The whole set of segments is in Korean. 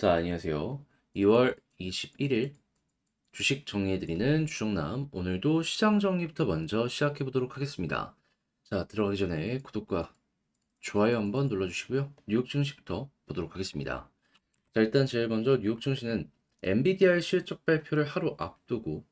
자, 안녕하세요. 2월 21일 주식 정리해드리는 주정남. 오늘도 시장 정리부터 먼저 시작해 보도록 하겠습니다. 자, 들어가기 전에 구독과 좋아요 한번 눌러주시고요. 뉴욕 증시부터 보도록 하겠습니다. 자, 일단 제일 먼저 뉴욕 증시는 엔비디아의 실적 발표를 하루 앞두고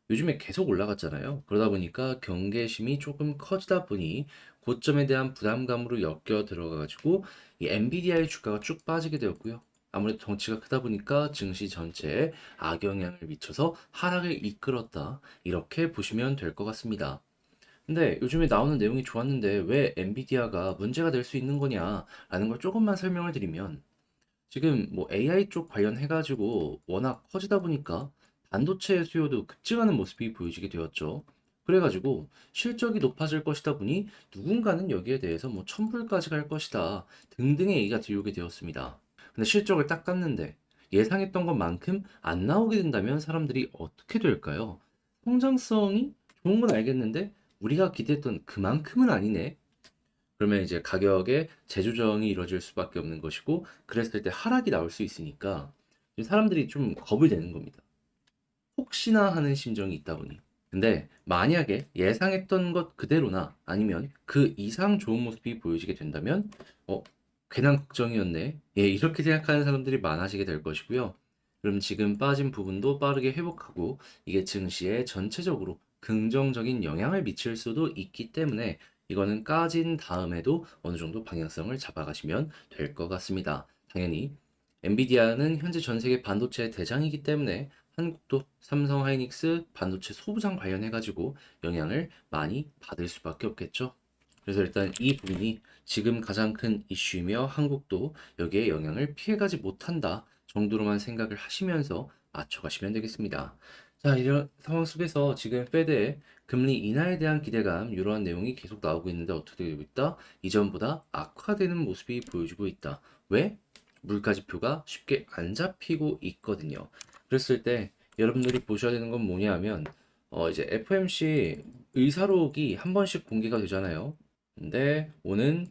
요즘에 계속 올라갔잖아요. 그러다 보니까 경계심이 조금 커지다 보니 고점에 대한 부담감으로 엮여 들어가가지고 이 엔비디아의 주가가 쭉 빠지게 되었고요. 아무래도 덩치가 크다 보니까 증시 전체에 악영향을 미쳐서 하락을 이끌었다. 이렇게 보시면 될 것 같습니다. 근데 요즘에 나오는 내용이 좋았는데 왜 엔비디아가 문제가 될 수 있는 거냐라는 걸 조금만 설명을 드리면 지금 뭐 AI 쪽 관련해가지고 워낙 커지다 보니까 반도체 수요도 급증하는 모습이 보여지게 되었죠. 그래가지고 실적이 높아질 것이다 보니 누군가는 여기에 대해서 뭐 천불까지 갈 것이다 등등의 얘기가 들려오게 되었습니다. 근데 실적을 딱 깠는데 예상했던 것만큼 안 나오게 된다면 사람들이 어떻게 될까요? 성장성이 좋은 건 알겠는데 우리가 기대했던 그만큼은 아니네. 그러면 이제 가격의 재조정이 이루어질 수밖에 없는 것이고, 그랬을 때 하락이 나올 수 있으니까 사람들이 좀 겁을 내는 겁니다. 혹시나 하는 심정이 있다 보니. 근데 만약에 예상했던 것 그대로나 아니면 그 이상 좋은 모습이 보여지게 된다면, 어, 괜한 걱정이었네. 예, 이렇게 생각하는 사람들이 많아지게 될 것이고요. 그럼 지금 빠진 부분도 빠르게 회복하고 이게 증시에 전체적으로 긍정적인 영향을 미칠 수도 있기 때문에 이거는 까진 다음에도 어느 정도 방향성을 잡아가시면 될 것 같습니다. 당연히 엔비디아는 현재 전 세계 반도체 대장이기 때문에 한국도 삼성 하이닉스 반도체 소부장 관련해가지고 영향을 많이 받을 수밖에 없겠죠. 그래서 일단 이 부분이 지금 가장 큰 이슈이며 한국도 여기에 영향을 피해가지 못한다 정도로만 생각을 하시면서 맞춰가시면 되겠습니다. 자, 이런 상황 속에서 지금 페드의 금리 인하에 대한 기대감, 이러한 내용이 계속 나오고 있는데 어떻게 되고 있다? 이전보다 악화되는 모습이 보여지고 있다. 왜? 물가지표가 쉽게 안 잡히고 있거든요. 그랬을 때 여러분들이 보셔야 되는 건 뭐냐 하면 이제 FOMC 의사록이 한 번씩 공개가 되잖아요. 근데 오는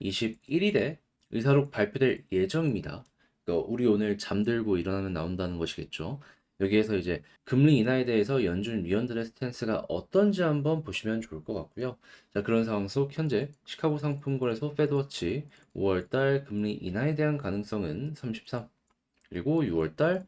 21일에 의사록 발표될 예정입니다. 그러니까 우리 오늘 잠들고 일어나면 나온다는 것이겠죠. 여기에서 이제 금리 인하에 대해서 연준 위원들의 스탠스가 어떤지 한번 보시면 좋을 것 같고요. 자, 그런 상황 속 현재 시카고 상품권에서 페드워치 5월달 금리 인하에 대한 가능성은 33, 그리고 6월달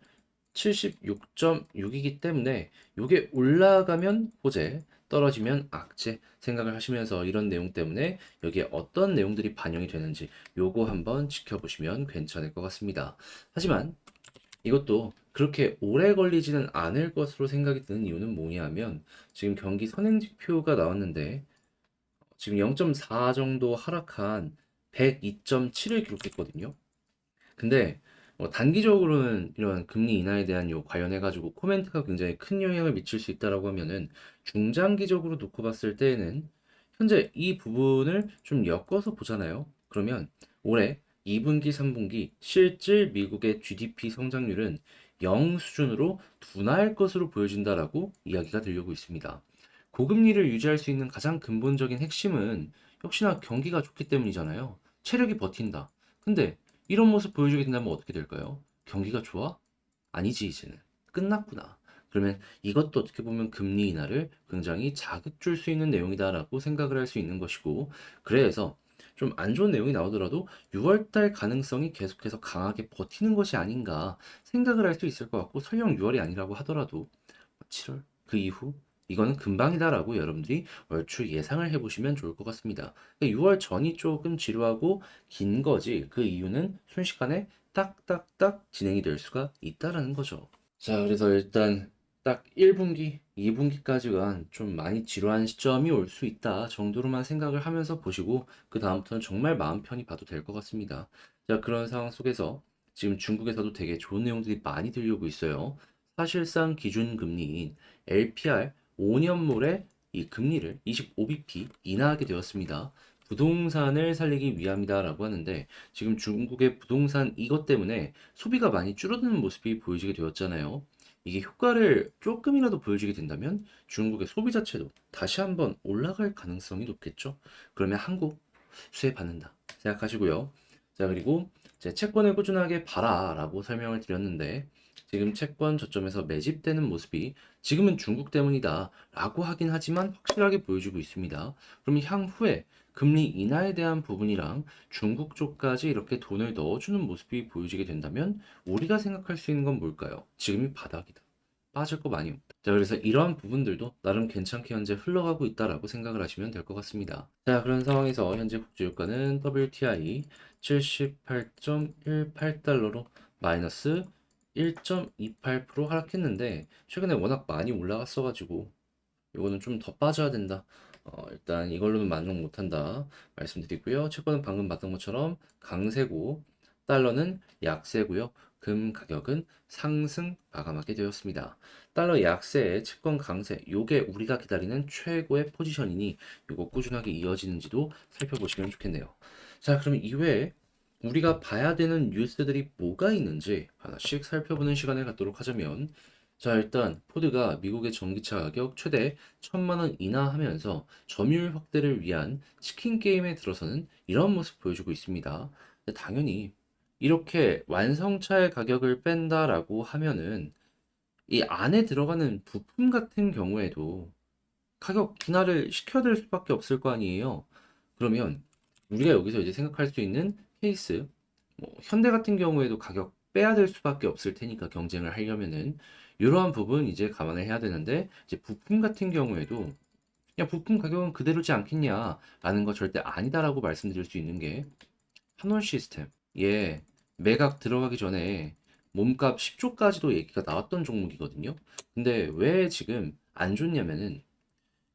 76.6이기 때문에 이게 올라가면 호재, 떨어지면 악재 생각을 하시면서 이런 내용 때문에 여기에 어떤 내용들이 반영이 되는지 요거 한번 지켜보시면 괜찮을 것 같습니다. 하지만 이것도 그렇게 오래 걸리지는 않을 것으로 생각이 드는 이유는 뭐냐면 지금 경기 선행지표가 나왔는데 지금 0.4 정도 하락한 102.7을 기록했거든요. 근데 단기적으로는 이런 금리 인하에 대한 요 관련해가지고 코멘트가 굉장히 큰 영향을 미칠 수 있다라고 하면은 중장기적으로 놓고 봤을 때에는 현재 이 부분을 좀 엮어서 보잖아요. 그러면 올해 2분기, 3분기 실질 미국의 GDP 성장률은 0 수준으로 둔화할 것으로 보여진다라고 이야기가 들려오고 있습니다. 고금리를 유지할 수 있는 가장 근본적인 핵심은 역시나 경기가 좋기 때문이잖아요. 체력이 버틴다. 근데 이런 모습 보여주게 된다면 어떻게 될까요? 경기가 좋아? 아니지, 이제는. 끝났구나. 그러면 이것도 어떻게 보면 금리 인하를 굉장히 자극 줄 수 있는 내용이다라고 생각을 할 수 있는 것이고, 그래서 좀 안 좋은 내용이 나오더라도 6월달 가능성이 계속해서 강하게 버티는 것이 아닌가 생각을 할 수 있을 것 같고, 설령 6월이 아니라고 하더라도 7월 그 이후 이거는 금방이다라고 여러분들이 얼추 예상을 해보시면 좋을 것 같습니다. 6월 전이 조금 지루하고 긴 거지 그 이유는 순식간에 딱딱딱 진행이 될 수가 있다라는 거죠. 자, 그래서 일단 딱 1분기, 2분기까지가 좀 많이 지루한 시점이 올 수 있다 정도로만 생각을 하면서 보시고 그 다음부터는 정말 마음 편히 봐도 될 것 같습니다. 자, 그런 상황 속에서 지금 중국에서도 되게 좋은 내용들이 많이 들려오고 있어요. 사실상 기준금리인 LPR 5년물의 이 금리를 25bp 인하하게 되었습니다. 부동산을 살리기 위함이다라고 하는데 지금 중국의 부동산 이것 때문에 소비가 많이 줄어드는 모습이 보여지게 되었잖아요. 이게 효과를 조금이라도 보여주게 된다면 중국의 소비 자체도 다시 한번 올라갈 가능성이 높겠죠. 그러면 한국 수혜 받는다 생각하시고요. 자, 그리고 제 채권을 꾸준하게 봐라라고 설명을 드렸는데 지금 채권 저점에서 매집되는 모습이 지금은 중국 때문이다라고 하긴 하지만 확실하게 보여주고 있습니다. 그럼 향후에 금리 인하에 대한 부분이랑 중국 쪽까지 이렇게 돈을 넣어주는 모습이 보여지게 된다면 우리가 생각할 수 있는 건 뭘까요? 지금이 바닥이다. 빠질 거 많이 없다. 자, 그래서 이러한 부분들도 나름 괜찮게 현재 흘러가고 있다라고 생각을 하시면 될 것 같습니다. 자, 그런 상황에서 현재 국제유가는 WTI 78.18달러로 마이너스 1.28% 하락했는데 최근에 워낙 많이 올라갔어가지고 이거는 좀 더 빠져야 된다. 일단 이걸로는 만족 못한다 말씀드리고요. 채권은 방금 봤던 것처럼 강세고 달러는 약세고요. 금 가격은 상승 마감하게 되었습니다. 달러 약세, 채권 강세, 요게 우리가 기다리는 최고의 포지션이니 요거 꾸준하게 이어지는지도 살펴보시면 좋겠네요. 자, 그럼 이외에 우리가 봐야 되는 뉴스들이 뭐가 있는지 하나씩 살펴보는 시간을 갖도록 하자면 자, 일단 포드가 미국의 전기차 가격 최대 1,000만 원 인하하면서 점유율 확대를 위한 치킨 게임에 들어서는 이런 모습 보여주고 있습니다. 근데 당연히 이렇게 완성차의 가격을 뺀다라고 하면은 이 안에 들어가는 부품 같은 경우에도 가격 인하를 시켜야 될 수밖에 없을 거 아니에요. 그러면 우리가 여기서 이제 생각할 수 있는 케이스, 뭐 현대 같은 경우에도 가격 빼야 될 수밖에 없을 테니까 경쟁을 하려면은 이러한 부분 이제 감안을 해야 되는데 이제 부품 같은 경우에도 야 부품 가격은 그대로지 않겠냐라는 거 절대 아니다라고 말씀드릴 수 있는 게 한원 시스템 예 매각 들어가기 전에 몸값 10조까지도 얘기가 나왔던 종목이거든요. 근데 왜 지금 안 좋냐면은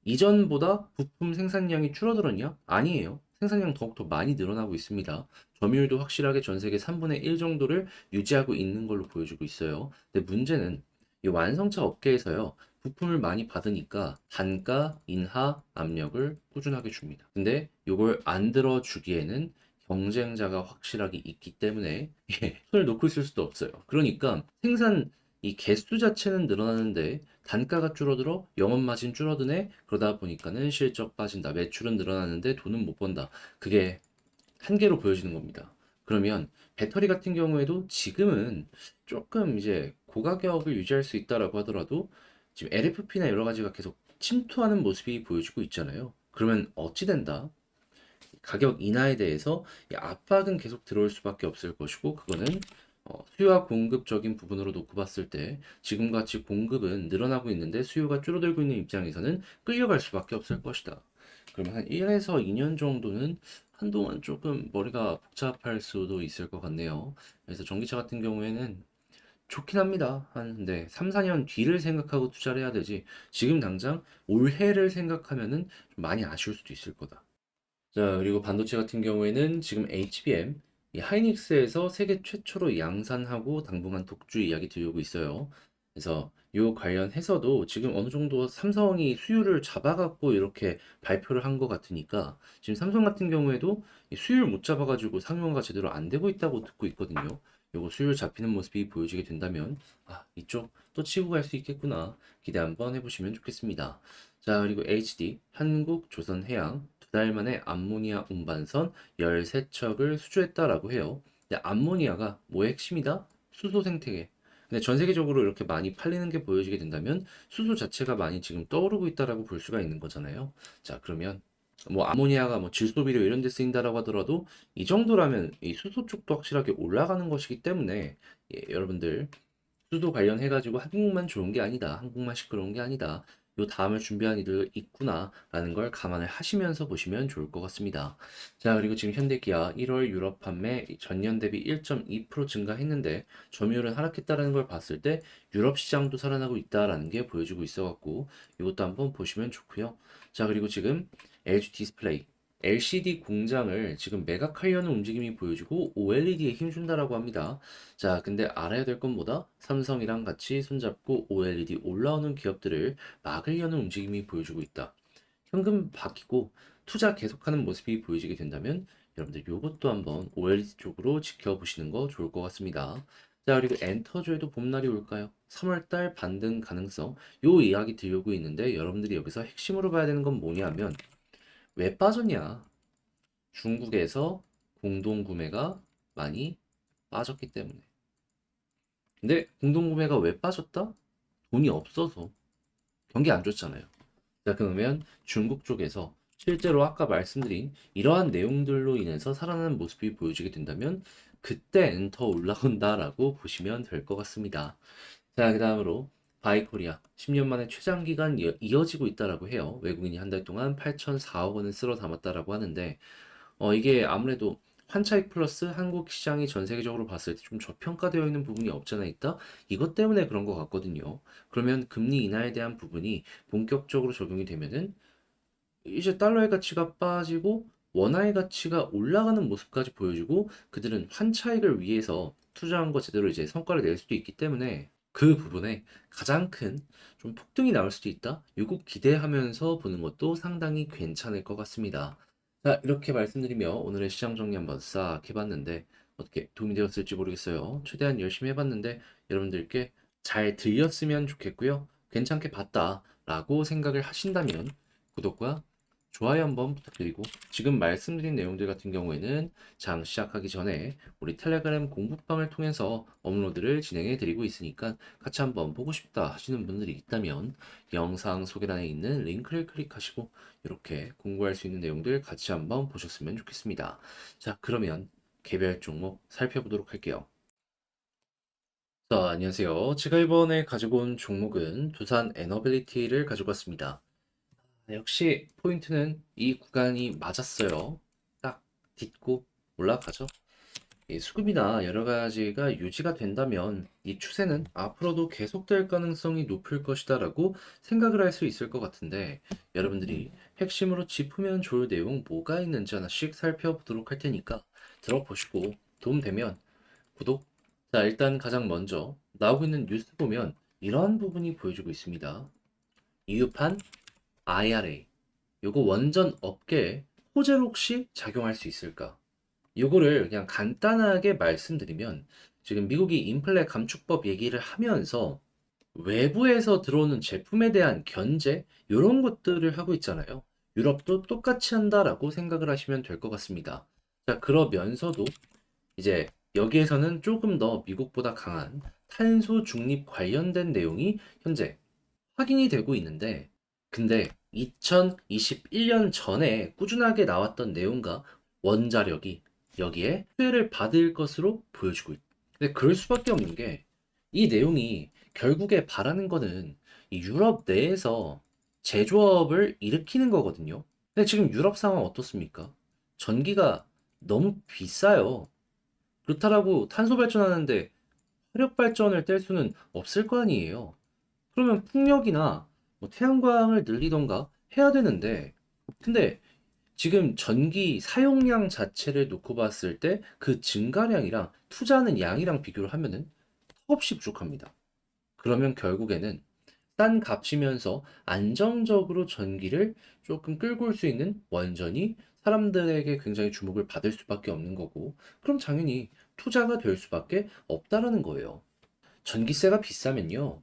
이전보다 부품 생산량이 줄어들었냐? 아니에요. 생산량 더욱더 많이 늘어나고 있습니다. 점유율도 확실하게 전 세계 3분의 1 정도를 유지하고 있는 걸로 보여주고 있어요. 근데 문제는 이 완성차 업계에서요. 부품을 많이 받으니까 단가 인하 압력을 꾸준하게 줍니다. 근데 이걸 안 들어주기에는 경쟁자가 확실하게 있기 때문에 손을 놓고 있을 수도 없어요. 그러니까 생산 이 개수 자체는 늘어나는데 단가가 줄어들어 영업 마진 줄어드네. 그러다 보니까는 실적 빠진다. 매출은 늘어나는데 돈은 못 번다. 그게 한계로 보여지는 겁니다. 그러면 배터리 같은 경우에도 지금은 조금 이제 고가격을 유지할 수 있다라고 하더라도 지금 LFP나 여러 가지가 계속 침투하는 모습이 보여지고 있잖아요. 그러면 어찌 된다? 가격 인하에 대해서 이 압박은 계속 들어올 수밖에 없을 것이고 그거는 수요와 공급적인 부분으로 놓고 봤을 때 지금같이 공급은 늘어나고 있는데 수요가 줄어들고 있는 입장에서는 끌려갈 수밖에 없을 것이다. 그러면 한 1에서 2년 정도는 한동안 조금 머리가 복잡할 수도 있을 것 같네요. 그래서 전기차 같은 경우에는 좋긴 합니다. 한, 네, 3, 4년 뒤를 생각하고 투자를 해야 되지. 지금 당장 올해를 생각하면은 좀 많이 아쉬울 수도 있을 거다. 자, 그리고 반도체 같은 경우에는 지금 HBM, 이 하이닉스에서 세계 최초로 양산하고 당분간 독주 이야기 들려오고 있어요. 그래서 요 관련해서도 지금 어느 정도 삼성이 수요를 잡아갖고 이렇게 발표를 한 것 같으니까 지금 삼성 같은 경우에도 이 수요를 못 잡아가지고 상용화가 제대로 안 되고 있다고 듣고 있거든요. 요거 수요를 잡히는 모습이 보여지게 된다면 아, 이쪽 또 치고 갈 수 있겠구나 기대 한번 해보시면 좋겠습니다. 자, 그리고 HD, 한국조선해양 두 달 만에 암모니아 운반선 13척을 수주했다라고 해요. 근데 암모니아가 뭐의 핵심이다? 수소 생태계. 근데 전 세계적으로 이렇게 많이 팔리는 게 보여지게 된다면 수소 자체가 많이 지금 떠오르고 있다라고 볼 수가 있는 거잖아요. 자, 그러면 뭐 아모니아가 뭐 질소비료 이런 데 쓰인다라고 하더라도 이 정도라면 이 수소 쪽도 확실하게 올라가는 것이기 때문에 예, 여러분들 수도 관련해가지고 한국만 좋은 게 아니다. 한국만 시끄러운 게 아니다. 요 다음을 준비한 이들 있구나라는 걸 감안을 하시면서 보시면 좋을 것 같습니다. 자, 그리고 지금 현대기아 1월 유럽 판매 전년 대비 1.2% 증가했는데 점유율은 하락했다라는 걸 봤을 때 유럽 시장도 살아나고 있다라는 게 보여지고 있어갖고 이것도 한번 보시면 좋고요. 자, 그리고 지금 LG 디스플레이 LCD 공장을 지금 매각하려는 움직임이 보여지고 OLED에 힘준다라고 합니다. 자, 근데 알아야 될 건 뭐다? 삼성이랑 같이 손잡고 OLED 올라오는 기업들을 막으려는 움직임이 보여주고 있다. 현금 바뀌고 투자 계속하는 모습이 보여지게 된다면 여러분들 이것도 한번 OLED 쪽으로 지켜보시는 거 좋을 것 같습니다. 자, 그리고 엔터조에도 봄날이 올까요? 3월달 반등 가능성 요 이야기 들려오고 있는데 여러분들이 여기서 핵심으로 봐야 되는 건 뭐냐면 왜 빠졌냐? 중국에서 공동 구매가 많이 빠졌기 때문에. 근데 공동구매가 왜 빠졌다? 돈이 없어서. 경기 안 좋잖아요. 자, 그러면 중국 쪽에서 실제로 아까 말씀드린 이러한 내용들로 인해서 살아나는 모습이 보여지게 된다면 그때는 더 올라온다라고 보시면 될 것 같습니다. 자, 그 다음으로 바이코리아 10년 만에 최장 기간 이어지고 있다라고 해요. 외국인이 한 달 동안 8,004억 원을 쓸어 담았다라고 하는데 이게 아무래도 환차익 플러스 한국 시장이 전 세계적으로 봤을 때 좀 저평가되어 있는 부분이 없잖아 있다? 이것 때문에 그런 것 같거든요. 그러면 금리 인하에 대한 부분이 본격적으로 적용이 되면은 이제 달러의 가치가 빠지고 원화의 가치가 올라가는 모습까지 보여주고 그들은 환차익을 위해서 투자한 거 제대로 이제 성과를 낼 수도 있기 때문에 그 부분에 가장 큰 좀 폭등이 나올 수도 있다. 요거 기대하면서 보는 것도 상당히 괜찮을 것 같습니다. 자, 이렇게 말씀드리며 오늘의 시장 정리 한번 싹 해봤는데 어떻게 도움이 되었을지 모르겠어요. 최대한 열심히 해봤는데 여러분들께 잘 들렸으면 좋겠고요. 괜찮게 봤다라고 생각을 하신다면 구독과 좋아요 한번 부탁드리고 지금 말씀드린 내용들 같은 경우에는 장 시작하기 전에 우리 텔레그램 공부방을 통해서 업로드를 진행해 드리고 있으니까 같이 한번 보고 싶다 하시는 분들이 있다면 영상 소개란에 있는 링크를 클릭하시고 이렇게 공부할 수 있는 내용들 같이 한번 보셨으면 좋겠습니다. 자, 그러면 개별 종목 살펴보도록 할게요. 자, 안녕하세요. 제가 이번에 가지고 온 종목은 두산 에너빌리티를 가지고 왔습니다. 역시 포인트는 이 구간이 맞았어요. 딱 딛고 올라가죠. 이 수급이나 여러 가지가 유지가 된다면 이 추세는 앞으로도 계속될 가능성이 높을 것이다라고 생각을 할 수 있을 것 같은데 여러분들이 핵심으로 짚으면 좋을 내용 뭐가 있는지 하나씩 살펴보도록 할 테니까 들어보시고 도움되면 구독. 자, 일단 가장 먼저 나오고 있는 뉴스 보면 이러한 부분이 보여주고 있습니다. 이유판 IRA 요거 원전 업계에 호재로 혹시 작용할 수 있을까? 요거를 그냥 간단하게 말씀드리면 지금 미국이 인플레 감축법 얘기를 하면서 외부에서 들어오는 제품에 대한 견제 요런 것들을 하고 있잖아요. 유럽도 똑같이 한다라고 생각을 하시면 될 것 같습니다. 자, 그러면서도 이제 여기에서는 조금 더 미국보다 강한 탄소 중립 관련된 내용이 현재 확인이 되고 있는데, 근데 2021년 전에 꾸준하게 나왔던 내용과 원자력이 여기에 수혜를 받을 것으로 보여주고 있다. 근데 그럴 수밖에 없는 게 이 내용이 결국에 바라는 거는 이 유럽 내에서 제조업을 일으키는 거거든요. 근데 지금 유럽 상황 어떻습니까? 전기가 너무 비싸요. 그렇다라고 탄소 발전하는데 화력 발전을 뗄 수는 없을 거 아니에요. 그러면 풍력이나 뭐 태양광을 늘리던가 해야 되는데, 근데 지금 전기 사용량 자체를 놓고 봤을 때 그 증가량이랑 투자하는 양이랑 비교를 하면은 턱없이 부족합니다. 그러면 결국에는 싼 값이면서 안정적으로 전기를 조금 끌고 올 수 있는 원전이 사람들에게 굉장히 주목을 받을 수밖에 없는 거고, 그럼 당연히 투자가 될 수밖에 없다라는 거예요. 전기세가 비싸면요.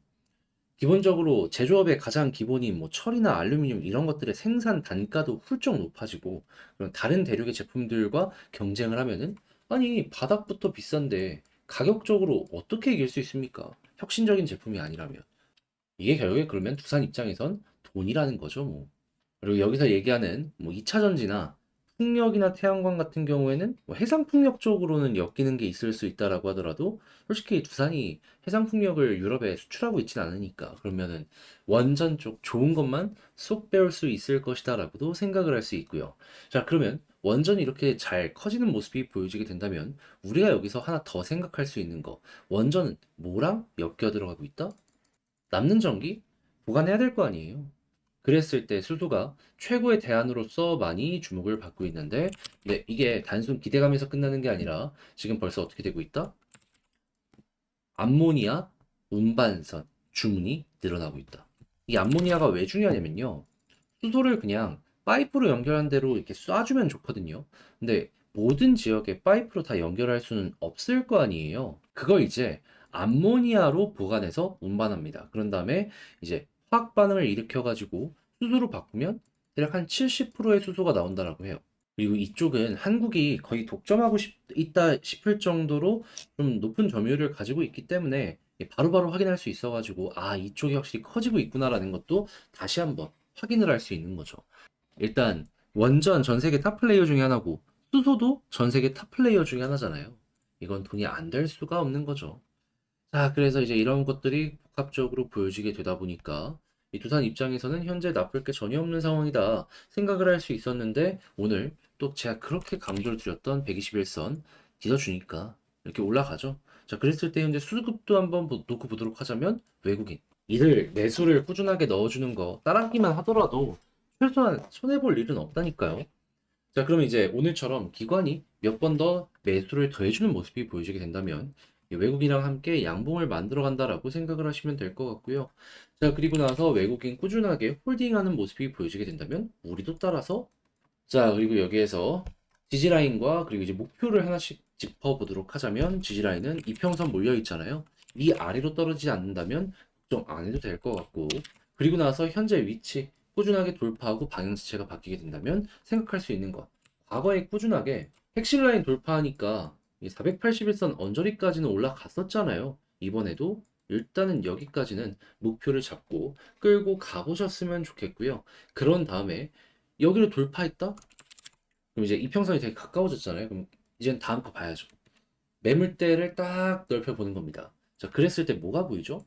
기본적으로 제조업의 가장 기본인 뭐 철이나 알루미늄 이런 것들의 생산 단가도 훌쩍 높아지고 그런 다른 대륙의 제품들과 경쟁을 하면은 아니 바닥부터 비싼데 가격적으로 어떻게 이길 수 있습니까? 혁신적인 제품이 아니라면 이게 결국에 그러면 두산 입장에선 돈이라는 거죠 뭐. 그리고 여기서 얘기하는 뭐 2차 전지나 풍력이나 태양광 같은 경우에는 뭐 해상 풍력 쪽으로는 엮이는 게 있을 수 있다라고 하더라도 솔직히 두산이 해상 풍력을 유럽에 수출하고 있진 않으니까 그러면은 원전 쪽 좋은 것만 쏙 빼올 수 있을 것이다라고도 생각을 할 수 있고요. 자, 그러면 원전이 이렇게 잘 커지는 모습이 보여지게 된다면 우리가 여기서 하나 더 생각할 수 있는 거 원전은 뭐랑 엮여 들어가고 있다? 남는 전기 보관해야 될 거 아니에요. 그랬을 때 수소가 최고의 대안으로서 많이 주목을 받고 있는데, 네, 이게 단순 기대감에서 끝나는 게 아니라 지금 벌써 어떻게 되고 있다? 암모니아 운반선 주문이 늘어나고 있다. 이 암모니아가 왜 중요하냐면요. 수소를 그냥 파이프로 연결한 대로 이렇게 쏴주면 좋거든요. 근데 모든 지역에 파이프로 다 연결할 수는 없을 거 아니에요. 그걸 이제 암모니아로 보관해서 운반합니다. 그런 다음에 이제 화학 반응을 일으켜가지고 수소로 바꾸면 대략 한 70%의 수소가 나온다라고 해요. 그리고 이쪽은 한국이 거의 독점하고 있다 싶을 정도로 좀 높은 점유율을 가지고 있기 때문에 바로바로 확인할 수 있어가지고 아, 이쪽이 확실히 커지고 있구나라는 것도 다시 한번 확인을 할 수 있는 거죠. 일단 원전 전 세계 탑 플레이어 중에 하나고 수소도 전 세계 탑 플레이어 중에 하나잖아요. 이건 돈이 안 될 수가 없는 거죠. 자, 그래서 이제 이런 것들이 복합적으로 보여지게 되다 보니까 이 두산 입장에서는 현재 나쁠 게 전혀 없는 상황이다 생각을 할 수 있었는데 오늘 또 제가 그렇게 강조를 드렸던 121선 뒤져주니까 이렇게 올라가죠. 자, 그랬을 때 현재 수급도 한번 놓고 보도록 하자면 외국인 이를 매수를 꾸준하게 넣어주는 거 따라하기만 하더라도 최소한 손해볼 일은 없다니까요. 자, 그러면 이제 오늘처럼 기관이 몇 번 더 매수를 더해주는 모습이 보여지게 된다면 이 외국인이랑 함께 양봉을 만들어 간다라고 생각을 하시면 될 것 같고요. 자, 그리고 나서 외국인 꾸준하게 홀딩하는 모습이 보여지게 된다면 우리도 따라서 자, 그리고 여기에서 지지라인과 그리고 이제 목표를 하나씩 짚어보도록 하자면 지지라인은 이평선 몰려 있잖아요. 이 아래로 떨어지지 않는다면 걱정 안 해도 될 것 같고 그리고 나서 현재 위치 꾸준하게 돌파하고 방향지체가 바뀌게 된다면 생각할 수 있는 것. 과거에 꾸준하게 핵심 라인 돌파하니까 481선 언저리까지는 올라갔었잖아요. 이번에도 일단은 여기까지는 목표를 잡고 끌고 가보셨으면 좋겠고요. 그런 다음에 여기를 돌파했다? 그럼 이제 이평선이 되게 가까워졌잖아요. 그럼 이젠 다음 거 봐야죠. 매물대를 딱 넓혀보는 겁니다. 자, 그랬을 때 뭐가 보이죠?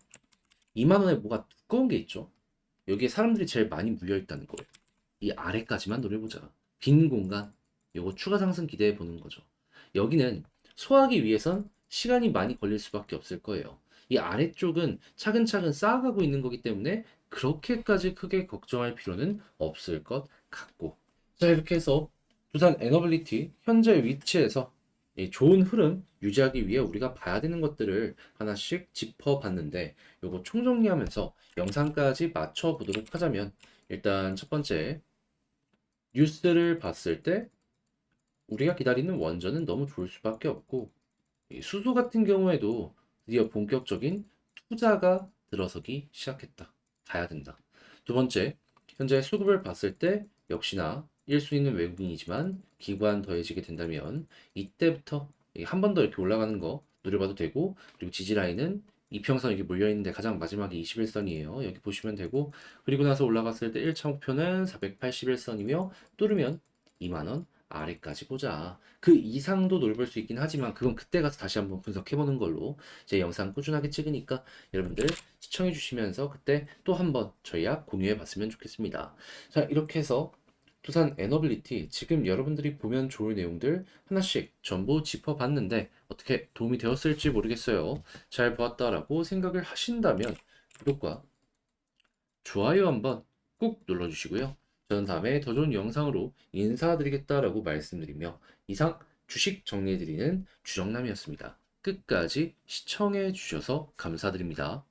2만 원에 뭐가 두꺼운 게 있죠? 여기에 사람들이 제일 많이 물려 있다는 거예요. 이 아래까지만 노려보자. 빈 공간, 요거 추가 상승 기대해 보는 거죠. 여기는 소화하기 위해선 시간이 많이 걸릴 수밖에 없을 거예요. 이 아래쪽은 차근차근 쌓아가고 있는 거기 때문에 그렇게까지 크게 걱정할 필요는 없을 것 같고. 자, 이렇게 해서 두산 에너빌리티 현재 위치에서 이 좋은 흐름 유지하기 위해 우리가 봐야 되는 것들을 하나씩 짚어봤는데 요거 총정리하면서 영상까지 맞춰보도록 하자면 일단 첫 번째 뉴스를 봤을 때 우리가 기다리는 원전은 너무 좋을 수밖에 없고 이 수소 같은 경우에도 드디어 본격적인 투자가 들어서기 시작했다. 가야 된다. 두 번째, 현재 수급을 봤을 때 역시나 1순위는 외국인이지만 기관 더해지게 된다면 이때부터 한 번 더 이렇게 올라가는 거 노려봐도 되고 그리고 지지라인은 이평선 이렇게 몰려있는데 가장 마지막에 21선이에요. 여기 보시면 되고 그리고 나서 올라갔을 때 1차 목표는 481선이며 뚫으면 2만원 아래까지 보자. 그 이상도 노려볼 수 있긴 하지만 그건 그때 가서 다시 한번 분석해보는 걸로 제 영상 꾸준하게 찍으니까 여러분들 시청해 주시면서 그때 또 한번 저희와 공유해 봤으면 좋겠습니다. 자, 이렇게 해서 두산 에너빌리티 지금 여러분들이 보면 좋을 내용들 하나씩 전부 짚어봤는데 어떻게 도움이 되었을지 모르겠어요. 잘 보았다라고 생각을 하신다면 구독과 좋아요 한번 꾹 눌러주시고요. 저는 다음에 더 좋은 영상으로 인사드리겠다라고 말씀드리며 이상 주식 정리해드리는 주정남이었습니다. 끝까지 시청해 주셔서 감사드립니다.